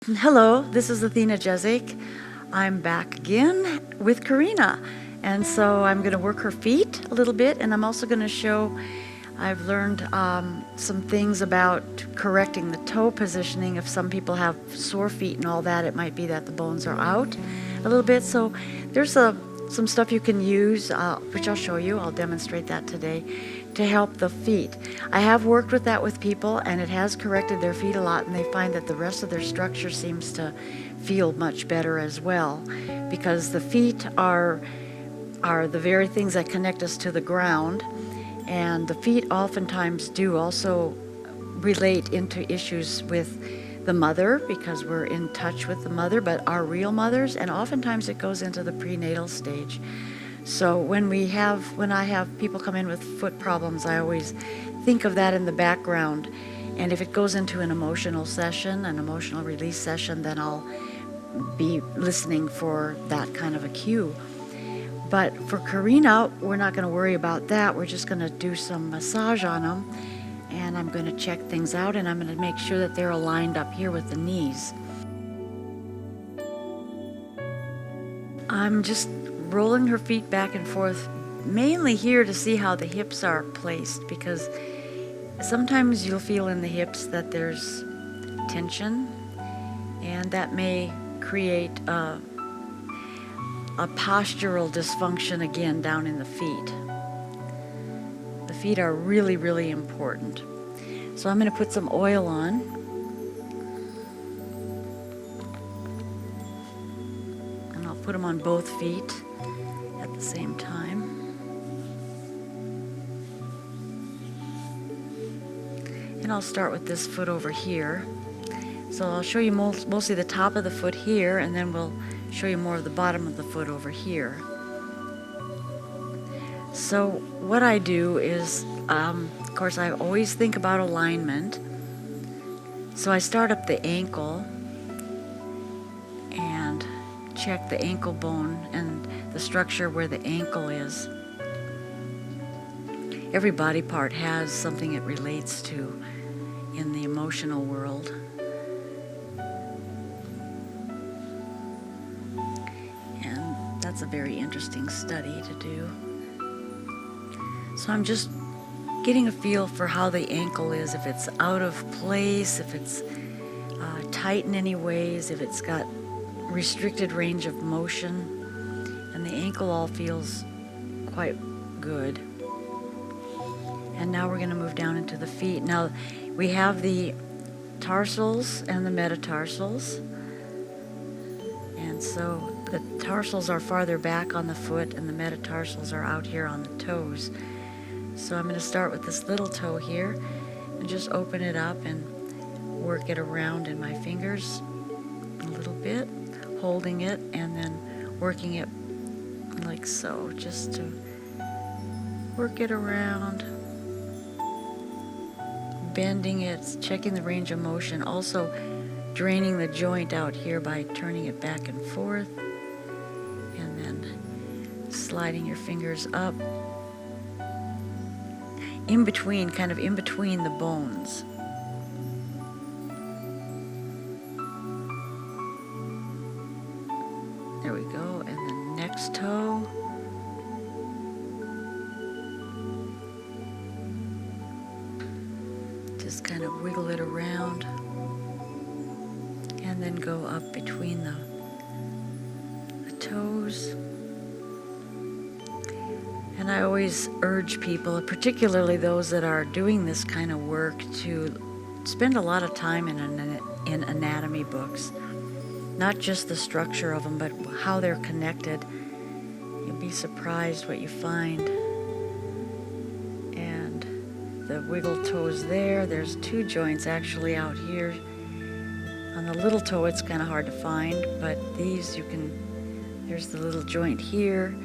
Hello, this is Athena Jezik. I'm back again with Karina. And so I'm going to work her feet a little bit, and I'm also going to show, I've learned some things about correcting the toe positioning. If some people have sore feet and all that, it might be that the bones are out a little bit. So there's some stuff you can use, which I'll show you. I'll demonstrate that today to help the feet. I have worked with that with people, and it has corrected their feet a lot, and they find that the rest of their structure seems to feel much better as well, because the feet are the very things that connect us to the ground, and the feet oftentimes do also relate into issues with the mother, because we're in touch with the mother, but our real mothers, and oftentimes it goes into the prenatal stage. So when I have people come in with foot problems, I always think of that in the background. And if it goes into an emotional session, an emotional release session, then I'll be listening for that kind of a cue. But for Karina, we're not going to worry about that. We're just going to do some massage on them. And I'm going to check things out, and I'm going to make sure that they're aligned up here with the knees. I'm just rolling her feet back and forth, mainly here to see how the hips are placed, because sometimes you'll feel in the hips that there's tension, and that may create a postural dysfunction again down in the feet. The feet are really, really important. So I'm going to put some oil on. And I'll put them on both feet at the same time. And I'll start with this foot over here. So I'll show you mostly the top of the foot here, and then we'll show you more of the bottom of the foot over here. So what I do is, of course, I always think about alignment. So I start up the ankle and check the ankle bone and the structure where the ankle is. Every body part has something it relates to in the emotional world. And that's a very interesting study to do. So I'm just getting a feel for how the ankle is, if it's out of place, if it's tight in any ways, if it's got restricted range of motion. And the ankle all feels quite good. And now we're going to move down into the feet. Now we have the tarsals and the metatarsals. And so the tarsals are farther back on the foot, and the metatarsals are out here on the toes. So I'm going to start with this little toe here and just open it up and work it around in my fingers a little bit, holding it and then working it like so, just to work it around, bending it, checking the range of motion, also draining the joint out here by turning it back and forth, and then sliding your fingers up in between, kind of in between the bones. There we go. And the next toe. Just kind of wiggle it around. And then go up between the toes. And I always urge people, particularly those that are doing this kind of work, to spend a lot of time in anatomy books. Not just the structure of them, but how they're connected. You'll be surprised what you find. And the wiggle toes there, there's two joints actually out here. On the little toe it's kind of hard to find, but these there's the little joint here,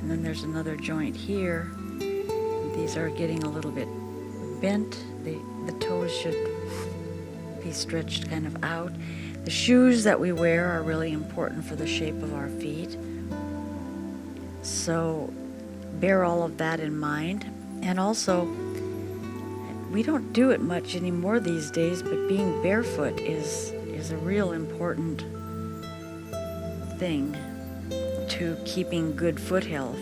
and then there's another joint here. These are getting a little bit bent. The toes should be stretched kind of out. The shoes that we wear are really important for the shape of our feet. So bear all of that in mind. And also, we don't do it much anymore these days, but being barefoot is is a real important thing to keeping good foot health,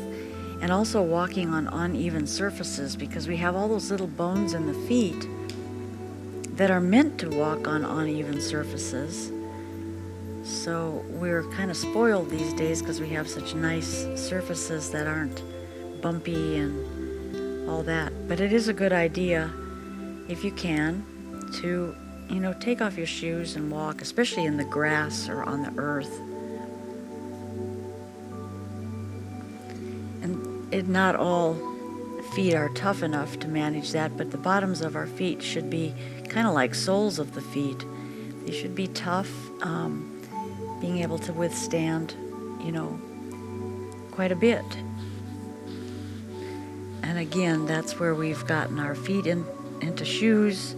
and also walking on uneven surfaces, because we have all those little bones in the feet that are meant to walk on uneven surfaces. So we're kind of spoiled these days because we have such nice surfaces that aren't bumpy and all that. But it is a good idea, if you can, to take off your shoes and walk, especially in the grass or on the earth. And not all feet are tough enough to manage that, but the bottoms of our feet should be kind of like soles of the feet. They should be tough, being able to withstand, quite a bit. And again, that's where we've gotten our feet into shoes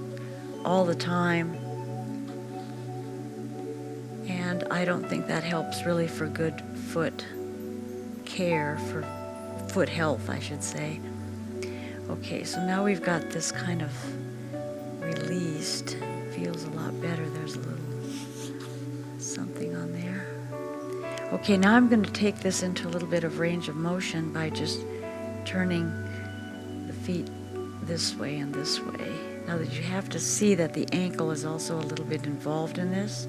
all the time. And I don't think that helps really for good foot care, for foot health, I should say. Okay, so now we've got this kind of released. Feels a lot better. There's a little something on there. Okay, now I'm going to take this into a little bit of range of motion by just turning the feet this way and this way. Now that you have to see that the ankle is also a little bit involved in this.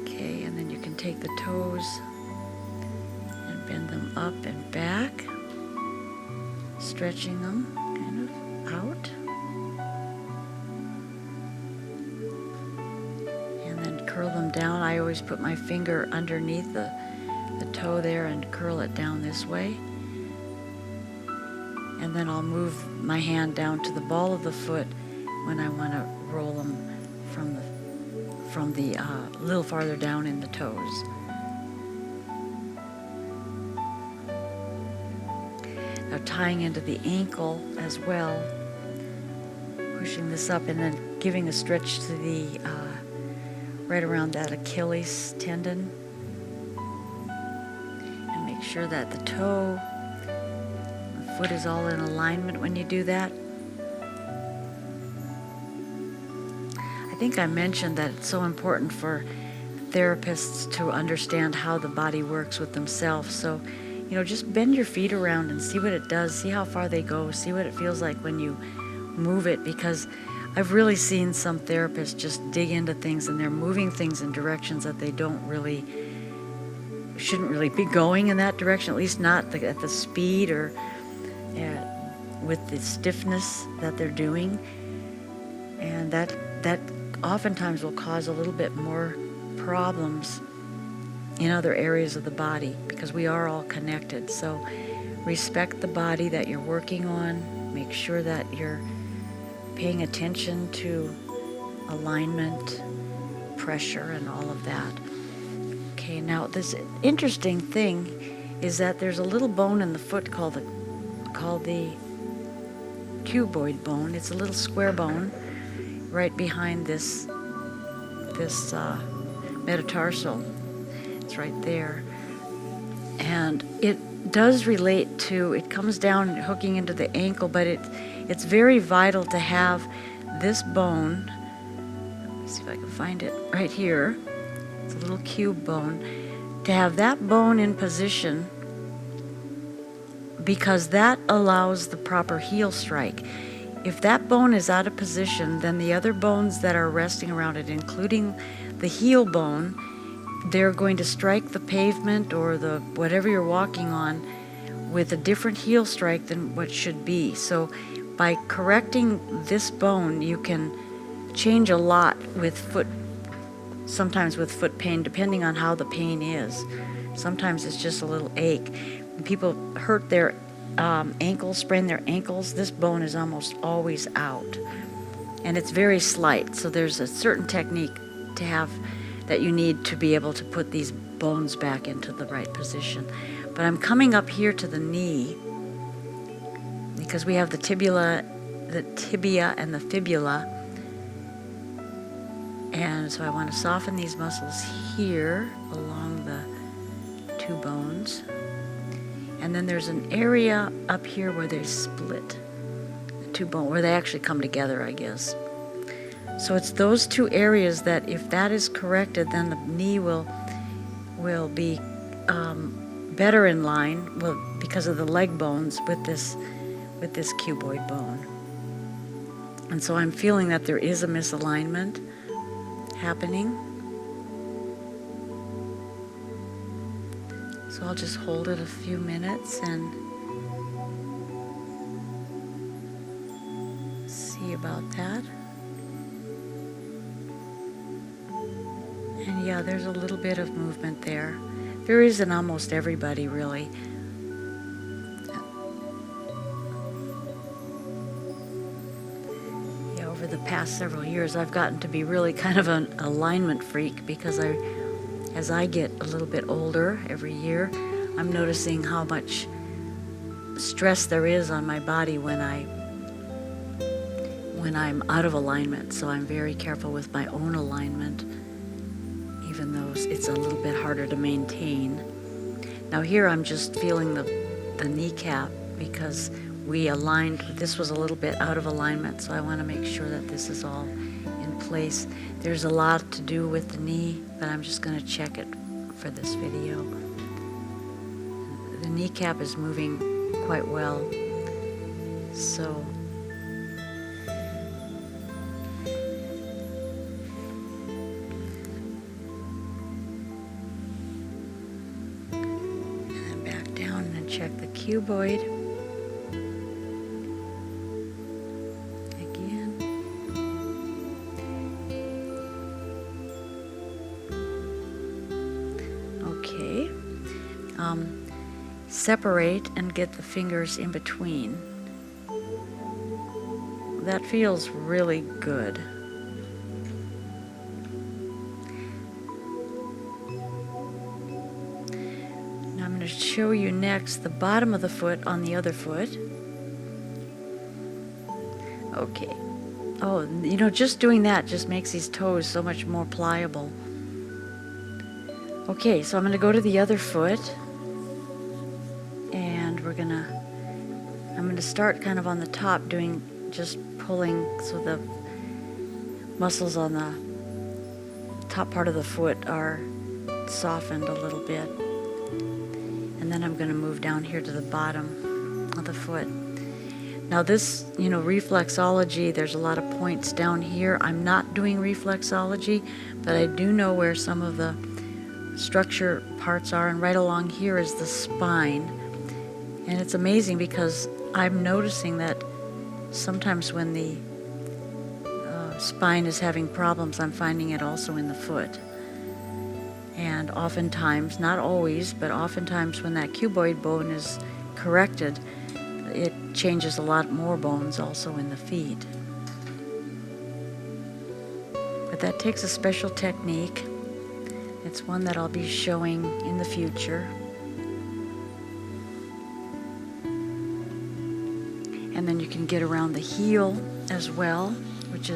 Okay, and then you can take the toes and bend them up and back, stretching them kind of out. And then curl them down. I always put my finger underneath the toe there and curl it down this way. And then I'll move my hand down to the ball of the foot when I want to roll them from the little farther down in the toes. Now tying into the ankle as well, pushing this up and then giving a stretch to the right around that Achilles tendon, and make sure that the toe, the foot is all in alignment when you do that. I think I mentioned that it's so important for therapists to understand how the body works with themselves. So, just bend your feet around and see what it does, see how far they go, see what it feels like when you move it, because I've really seen some therapists just dig into things and they're moving things in directions that they shouldn't really be going in that direction, at least not at the speed or with the stiffness that they're doing. And that oftentimes will cause a little bit more problems in other areas of the body, because we are all connected. So respect the body that you're working on. Make sure that you're paying attention to alignment, pressure, and all of that. Okay, now this interesting thing is that there's a little bone in the foot called the cuboid bone. It's a little square bone right behind this metatarsal. It's right there. And it does relate to, it comes down hooking into the ankle, but it's very vital to have this bone. Let's see if I can find it right here. It's a little cube bone. To have that bone in position, because that allows the proper heel strike. If that bone is out of position, then the other bones that are resting around it, including the heel bone, they're going to strike the pavement or the whatever you're walking on with a different heel strike than what should be. So by correcting this bone, you can change a lot with sometimes with foot pain, depending on how the pain is. Sometimes it's just a little ache. When people hurt their ankles, sprain their ankles, this bone is almost always out. And it's very slight, so there's a certain technique to have that you need to be able to put these bones back into the right position. But I'm coming up here to the knee because we have the tibia and the fibula. And so I want to soften these muscles here along the two bones. And then there's an area up here where they split. The two bones, where they actually come together, I guess. So it's those two areas that, if that is corrected, then the knee will be better in line, because of the leg bones with this cuboid bone. And so I'm feeling that there is a misalignment happening. So I'll just hold it a few minutes and see about that. And yeah, there's a little bit of movement there. There is in almost everybody, really. Yeah, over the past several years, I've gotten to be really kind of an alignment freak, because as I get a little bit older every year, I'm noticing how much stress there is on my body when I'm out of alignment. So I'm very careful with my own alignment, even though it's a little bit harder to maintain. Now here I'm just feeling the kneecap, because we aligned, this was a little bit out of alignment, so I want to make sure that this is all in place. There's a lot to do with the knee, but I'm just going to check it for this video. The kneecap is moving quite well, so check the cuboid again. Okay. Separate and get the fingers in between. That feels really good. I'm going to show you next the bottom of the foot on the other foot. Okay. Oh, just doing that just makes these toes so much more pliable. Okay, so I'm going to go to the other foot, and I'm going to start kind of on the top, just pulling so the muscles on the top part of the foot are softened a little bit. And then I'm going to move down here to the bottom of the foot. Now this, reflexology, there's a lot of points down here. I'm not doing reflexology, but I do know where some of the structure parts are, and right along here is the spine. And it's amazing, because I'm noticing that sometimes when the spine is having problems, I'm finding it also in the foot. And oftentimes, not always, but oftentimes when that cuboid bone is corrected, it changes a lot more bones also in the feet. But that takes a special technique. It's one that I'll be showing in the future. And then you can get around the heel as well, which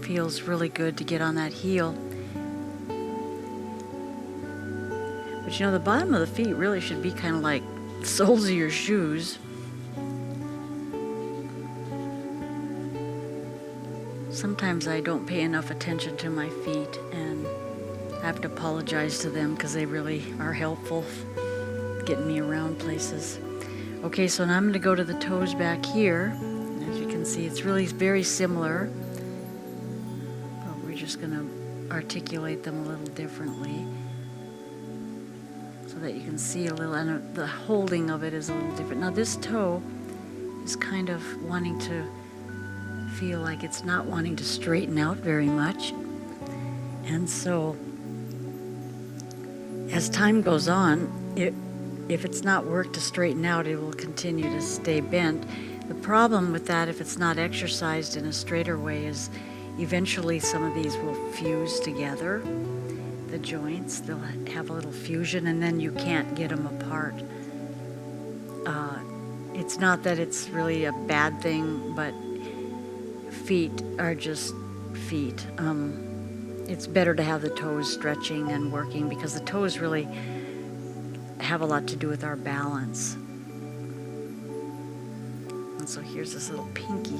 feels really good to get on that heel. But the bottom of the feet really should be kind of like the soles of your shoes. Sometimes I don't pay enough attention to my feet, and I have to apologize to them, because they really are helpful getting me around places. Okay, so now I'm going to go to the toes back here. As you can see, it's really very similar, but we're just going to articulate them a little differently, so that you can see a little, and the holding of it is a little different. Now this toe is kind of wanting to feel like it's not wanting to straighten out very much. And so as time goes on, if it's not worked to straighten out, it will continue to stay bent. The problem with that, if it's not exercised in a straighter way, is eventually some of these will fuse together. The joints, they'll have a little fusion, and then you can't get them apart. It's not that it's really a bad thing, but feet are just feet. It's better to have the toes stretching and working, because the toes really have a lot to do with our balance. one. So here's this little pinky.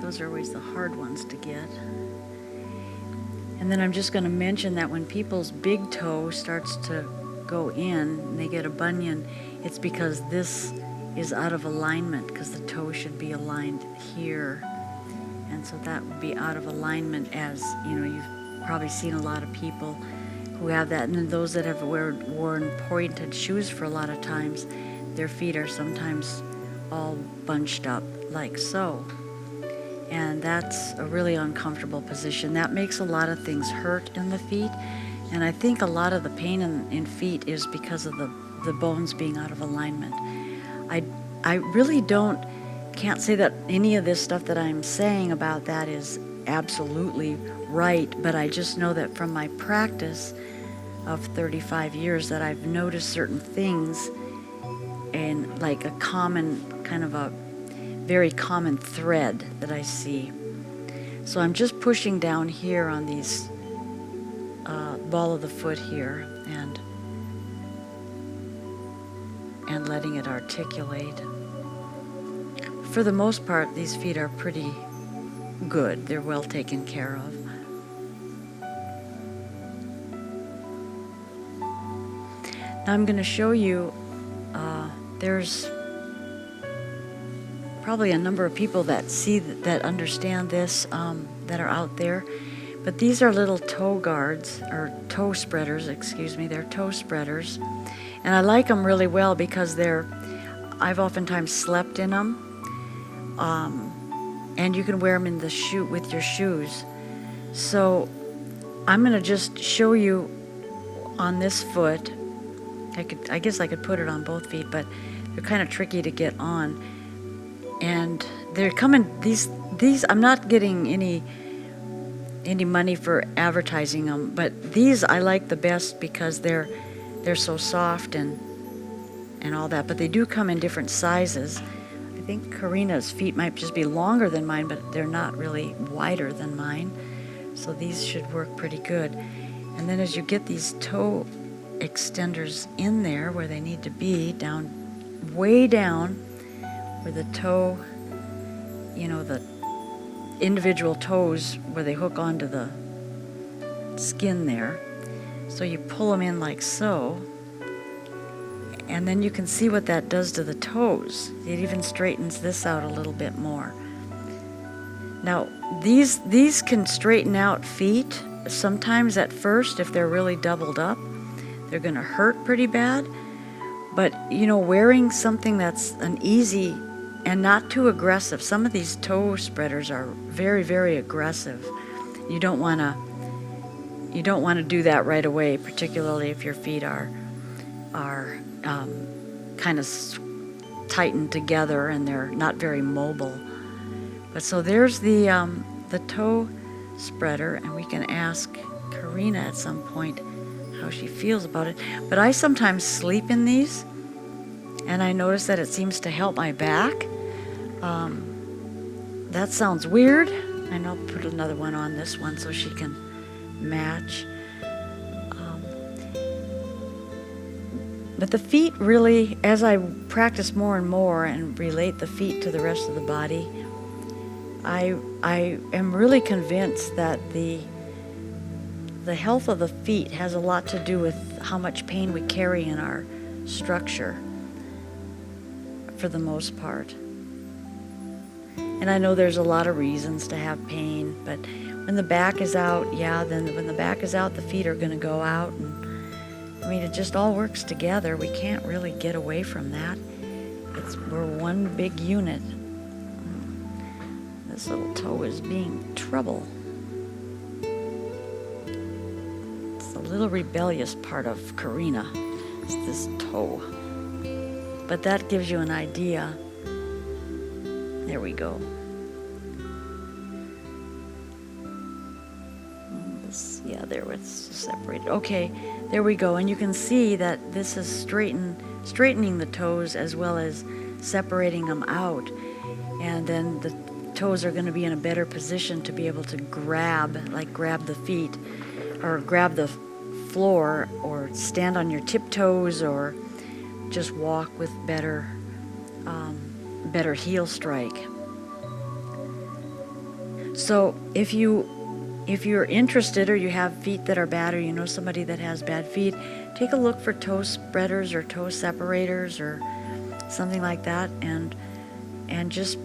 Those are always the hard ones to get. And then I'm just going to mention that when people's big toe starts to go in and they get a bunion, it's because this is out of alignment, because the toe should be aligned here. And so that would be out of alignment, as you know, you've probably seen a lot of people who have that. And then those that have worn pointed shoes for a lot of times, their feet are sometimes all bunched up like so. And that's a really uncomfortable position. That makes a lot of things hurt in the feet. And I think a lot of the pain in feet is because of the bones being out of alignment. I really can't say that any of this stuff that I'm saying about that is absolutely right, but I just know that from my practice of 35 years that I've noticed certain things, and like a common, kind of a very common thread that I see. So I'm just pushing down here on these ball of the foot here and letting it articulate. For the most part, these feet are pretty good. They're well taken care of. Now I'm going to show you, there's probably a number of people that that understand this, that are out there. But these are little toe guards, or toe spreaders, excuse me. They're toe spreaders. And I like them really well because I've oftentimes slept in them. And you can wear them in the shoe with your shoes. So I'm going to just show you on this foot. I guess I could put it on both feet, but they're kind of tricky to get on. And they're coming, these I'm not getting any money for advertising them, but these I like the best because they're so soft and all that. But they do come in different sizes. I think Karina's feet might just be longer than mine, but they're not really wider than mine. So these should work pretty good. And then as you get these toe extenders in there where they need to be, way down where the toe, you know, the individual toes where they hook onto the skin there. So you pull them in like so, and then you can see what that does to the toes. It even straightens this out a little bit more. Now, these can straighten out feet. Sometimes at first, if they're really doubled up, they're going to hurt pretty bad. But, you know, wearing something that's an easy and not too aggressive. Some of these toe spreaders are very, very aggressive. You don't want to do that right away, particularly if your feet are kind of tightened together and they're not very mobile. But so there's the toe spreader, and we can ask Karina at some point how she feels about it. But I sometimes sleep in these, and I notice that it seems to help my back. That sounds weird. And I'll put another one on this one so she can match. But the feet really, as I practice more and more and relate the feet to the rest of the body, I am really convinced that the health of the feet has a lot to do with how much pain we carry in our structure, for the most part. And I know there's a lot of reasons to have pain, but when the back is out, then when the back is out, the feet are going to go out. And I mean, it just all works together. We can't really get away from that. We're one big unit. This little toe is being trouble. It's the little rebellious part of Karina. It's this toe. But that gives you an idea. There we go. There it's separated. Okay, there we go. And you can see that this is straightening the toes as well as separating them out. And then the toes are going to be in a better position to be able to grab the feet, or grab the floor, or stand on your tiptoes, or just walk with better better heel strike. So if you're interested, or you have feet that are bad, or you know somebody that has bad feet, take a look for toe spreaders or toe separators or something like that, and just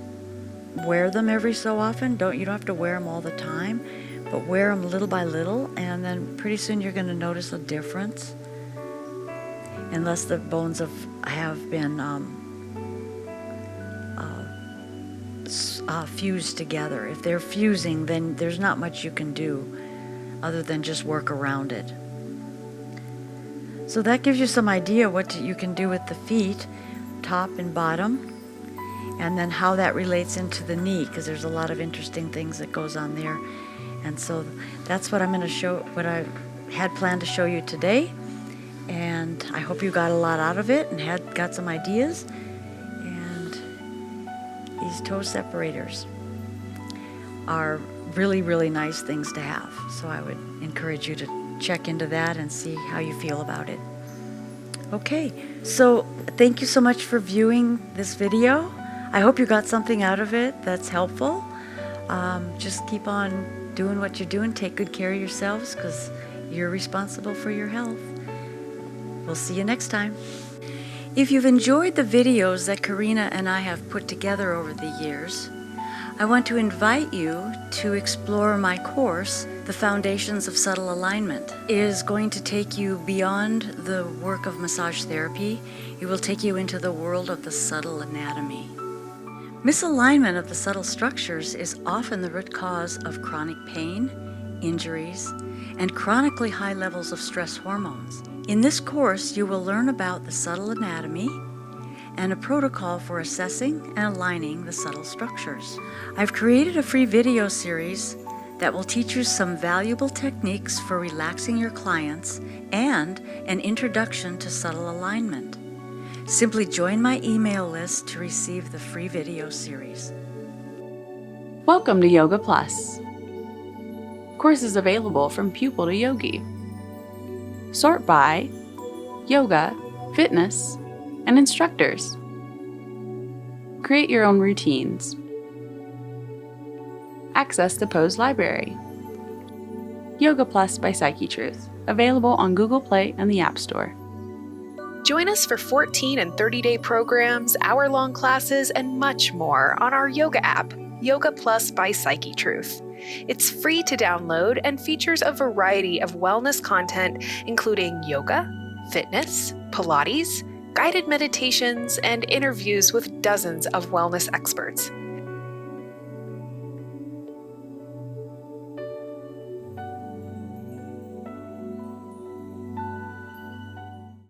wear them every so often. You don't have to wear them all the time, but wear them little by little, and then pretty soon you're going to notice a difference. Unless the bones have been fused together. If they're fusing, then there's not much you can do other than just work around it. So that gives you some idea what you can do with the feet, top and bottom, and then how that relates into the knee, because there's a lot of interesting things that goes on there. And so that's what I'm going to show, what I had planned to show you today. And I hope you got a lot out of it and got some ideas. These toe separators are really, really nice things to have. So I would encourage you to check into that and see how you feel about it. Okay, so thank you so much for viewing this video. I hope you got something out of it that's helpful. Just keep on doing what you're doing. Take good care of yourselves, because you're responsible for your health. We'll see you next time. If you've enjoyed the videos that Karina and I have put together over the years, I want to invite you to explore my course, The Foundations of Subtle Alignment. It is going to take you beyond the work of massage therapy. It will take you into the world of the subtle anatomy. Misalignment of the subtle structures is often the root cause of chronic pain, injuries, and chronically high levels of stress hormones. In this course, you will learn about the subtle anatomy and a protocol for assessing and aligning the subtle structures. I've created a free video series that will teach you some valuable techniques for relaxing your clients and an introduction to subtle alignment. Simply join my email list to receive the free video series. Welcome to Yoga Plus. Courses available from pupil to yogi. Sort by yoga, fitness, and instructors. Create your own routines. Access the Pose Library. Yoga Plus by Psyche Truth, available on Google Play and the App Store. Join us for 14 and 30-day programs, hour-long classes, and much more on our yoga app, Yoga Plus by Psyche Truth. It's free to download and features a variety of wellness content, including yoga, fitness, Pilates, guided meditations, and interviews with dozens of wellness experts.